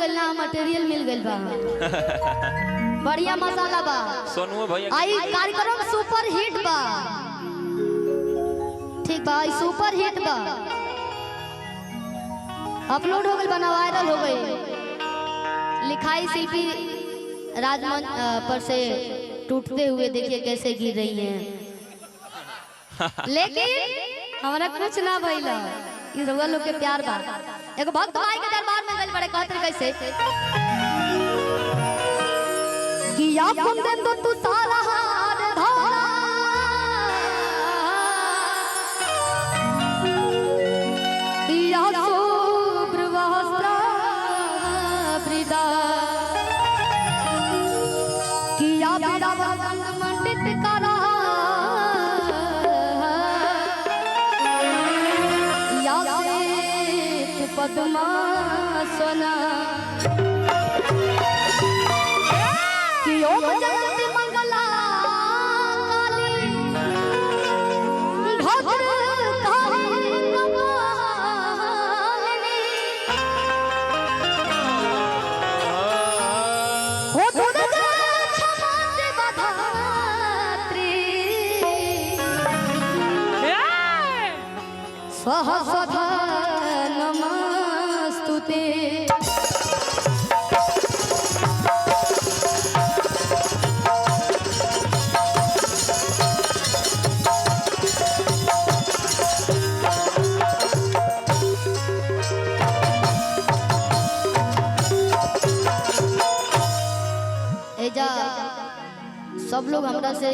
गइल ना, मटेरियल मिल गइल बा। बढ़िया मसाला बा सोनू भैया। आई कार्यक्रम सुपर हिट बा। ठीक बा, सुपर हिट बा, अपलोड हो गई, बना वायरल हो गई। लिखाई शिल्पी राजमंच पर से टूटते हुए देखिए कैसे गिर रही हैं। लेकिन हमारा कुछ ना भइला, इ रउआ लोग के प्यार बा। एगो भक्त माई के दरबार में गइल बड़े, कहत कैसे कि या कुंदन तो तू सारा हार धोला, या शुभ्र वस्त्र वृदा, कि या बिरंग मंडित करा, या श्वेत पद्मासना, कि ओम जयंती मंगला काली, भद्रकाली कपालिनी, हो दुर्गा क्षमा देवधात्री, स्वाहा स्वधा नमस्तुते। एजा सब लोग हमरा से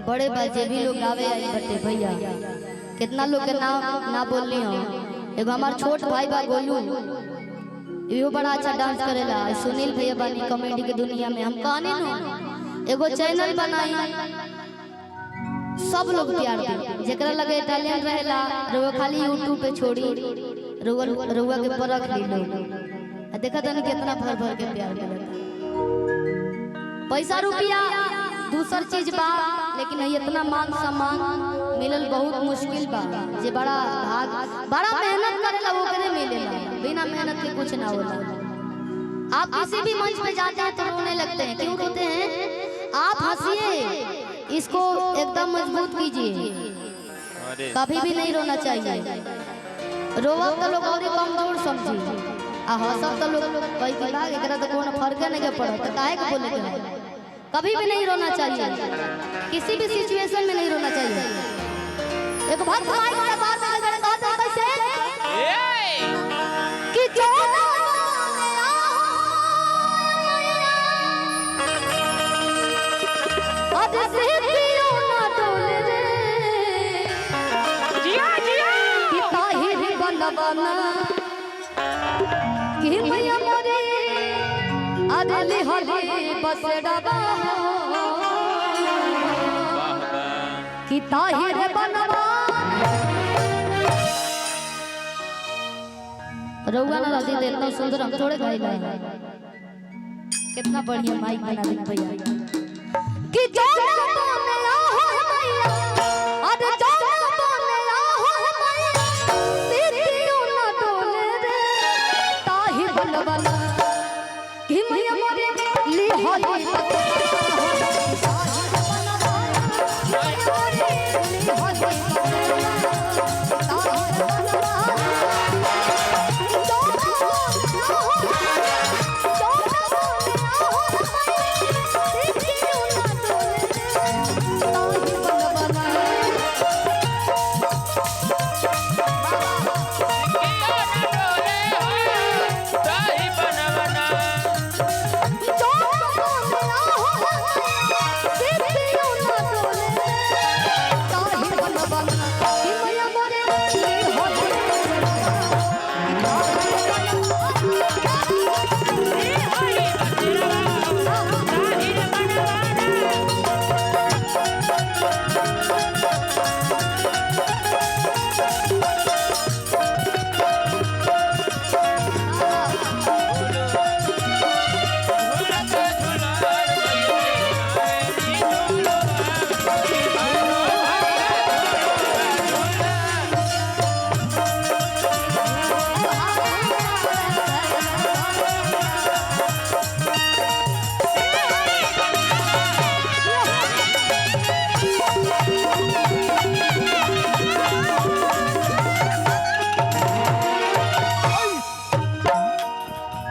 बड़े बा, जे भी लोग गावे आई बटे भैया, कितना लोग के नाम ना बोलनी हो। एगो हमार छोट भाई बा गोलू, इहो बड़ा अच्छा डांस करेला। सुनील भैया बानी कॉमेडी के दुनिया में, हम कहनी न एगो चैनल बनाई, सब लोग प्यार दे, जेकरा लगे टैलेंट रहेला रउआ खाली यूट्यूब पे छोड़ी, रउआ के परख ली लोग। देखा तनी कितना भर भर के प्यार मिलता। पैसा रुपया दूसर चीज बा, लेकिन इतना मान सम्मान मिलल बहुत मुश्किल बा। जे बड़ा भाग, बड़ा मेहनत करेला वो करे मिलेला, बिना मेहनत के कुछ ना होला। आप किसी भी मंच पे जाते हैं तो रोने लगते हैं, क्यों रोते हैं? आप हंसिए, इसको एकदम मजबूत कीजिए, कभी भी नहीं रोना चाहिए। रोवब तो लोग और कमजोर समझी, आ हंसब तो लोग कई की भाग, एकरा तो कोनो फर्क नहीं पड़त, काहे के बोले के? कभी भी नहीं रोना चाहिए, किसी भी सिचुएशन में नहीं रोना चाहिए। एक भक्त माई के दरबार में गए, कहते हैं कैसे कि जो ना बोले आज से क्यों ना डोले रे, जिया जिया कि ताहिर बनवाना, कि मैया मोरे अदली हली बसड़वा, कि ताहिर बनवा। रउआ ना रहती तो इतना सुंदर हम थोड़े गाइला। कितना बढ़िया माइक बना दी भैया, कि जो ना बोले हो मैया, अरे जो ना बोले हो मैया, सिर क्यों ना डोले रे, ताहिर बनवा, कि मैया मोरे ली होली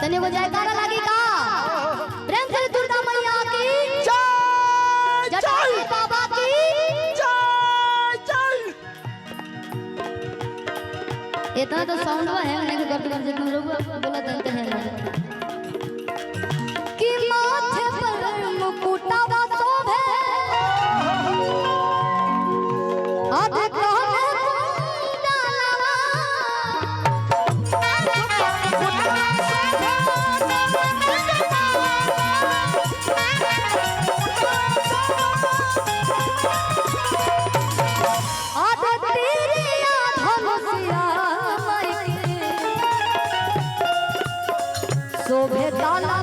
तने को जयकारा लगी का प्रेम से दुर्गा मैया की जय जटाई बाबा की जय। इतना तो साउंड है नहीं कि करते करते तुम लोग बोला जानते हैं कि माथे पर मुकुटावा शोभे आधे कहने कुंडलवा आधे तेरिया धनुषिया शोभे ताला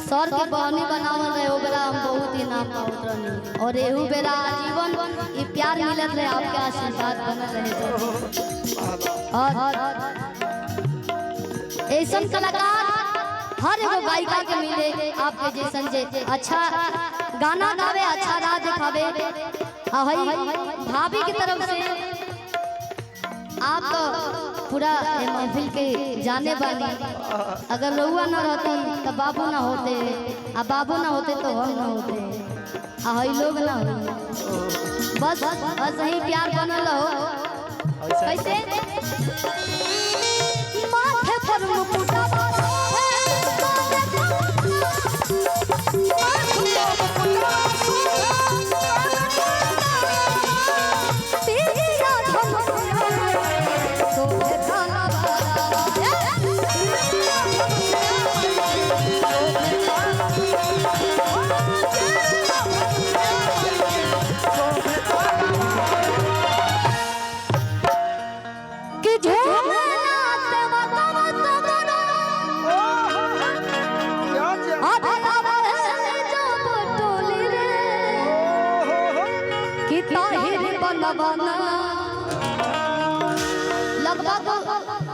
सर के बहनी बनावल रहे ओ बेरा हम बहुत इनाम पावत रहनी और एहू बेरा जीवन ई प्यार मिलत रहे आपके आशीर्वाद बनल रहे और ऐसन कलाकार हर एगो गायिका के मिले आपके जैसन जे अच्छा गाना गावे अच्छा राह दिखावे हई भाभी की तरफ से आप तो पूरा महफिल के जाने वाली अगर रहुआ ना रहती तो बाबू ना होते आ बाबू ना होते तो हम ना होते आ हई लोग ना हो बस बस यही प्यार बनल हो कैसे माथे पर मुकुटावा लगभग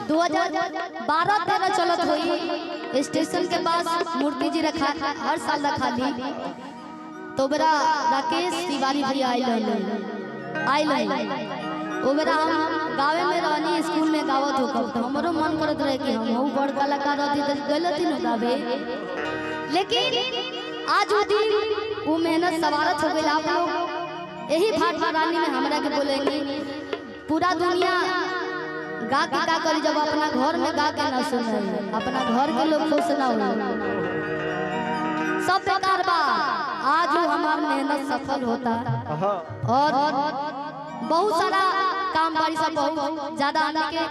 2012-13 चलत हुई स्टेशन के पास मूर्ति जी रखा हर साल रखा ली तो बेरा राकेश तिवारी भैया आइल वो बेरा हम गावे में रहनी स्कूल में गावत हो तो हमरो मन करत रहे कि हम बड़ कलाकार रहती तो गलती न गावे लेकिन आज वो दिन वो मेहनत सवारत हो गई आप लोग यही भाट रानी में हमरा के बोलेंगे पूरा दुनिया गा के का करी जब अपना घर में गा के ना सुने अपना घर के लोग खुश ना हो सब बेकार बा आज हमार मेहनत सफल होता और बहुत सारा काम बारी सब बहुत ज्यादा आने के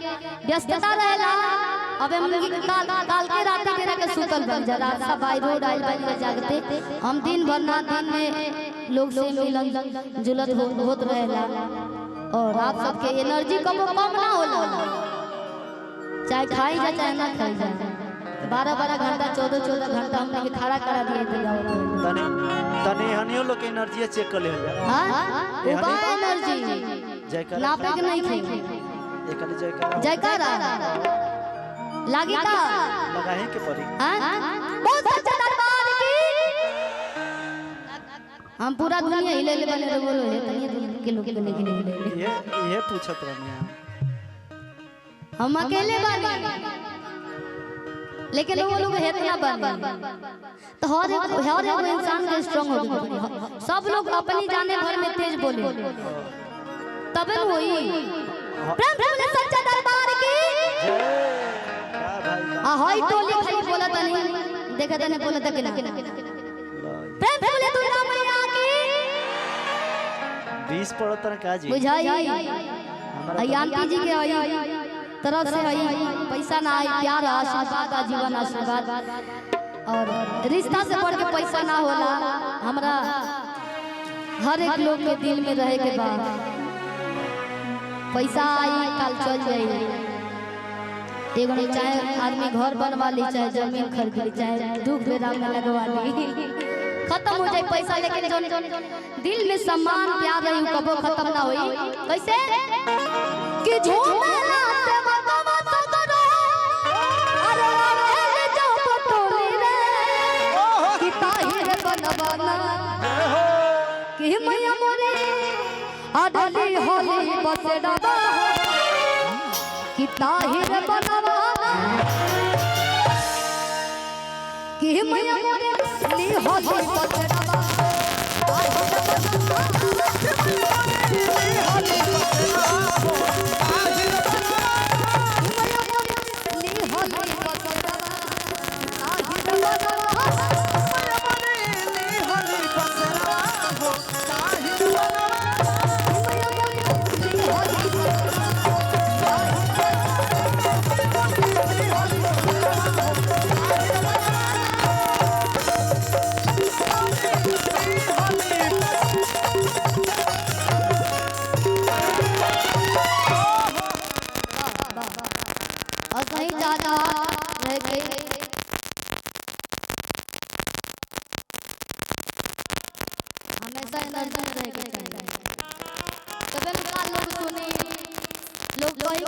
व्यस्तता रहेला अबे मुर्गी काल के रात मेरा के सुतल बन जा रात सब बाई रोड आइल बन जागते हम दिन भर ना दिन में लोग से मिलन जुलत होत रहेला और आप सबके एनर्जी कम ना होला चाहे खाई जा चाहे ना खाई जा 12-12 घंटा 14-14 घंटा हमने खड़ा करा दिए थे तने हनियो लोग एनर्जी चेक कर ले हां वो बा एनर्जी जयकारा नापे के नहीं थे एकले जयकारा जयकारा लागी का लगाहे के पड़ी हां बहुत सच्चा दरबार की हम पूरा दुनिया हिले ले बने बोलो है तनी के लोग के नहीं ये पूछत रहनी हम अकेले बानी लेकिन वो लोग इतना बानी तो हर एक इंसान के स्ट्रांग हो गई सब लोग अपनी जाने भर में तेज बोले तबे होई प्रेम से सच्चा दरबार की आ हाय टोली खाली बोला तनी देखा तने बोला तक ना प्रेम बोले दुर्गा मैया की 20 पड़त ना काजी बुझाई आंटी जी के आई तरफ से आई पैसा ना आई प्यार आशीर्वाद जीवन आशीर्वाद और रिश्ता से बढ़ के पैसा ना होला हमरा हर एक लोग के दिल में रहे के बाद पैसा आई कल चल जाई एगो चाहे आदमी घर बनवा ली चाहे जमीन खरीद ली चाहे दुख बेरा में लगवा ली खत्म हो जाए पैसा लेकिन जो दिल में सम्मान प्यार रही कबो खत्म ना होई कैसे कि झूमेला से मगवा तो करो अरे रे जो पटोली रे बसेड़वा कि ताहिर बनवा कि मैया मोरे ली होली बसेड़वा और कहीं ज्यादा रह गई हमेशा एनर्जी रह गई तबे लोग सुने लोग कहीं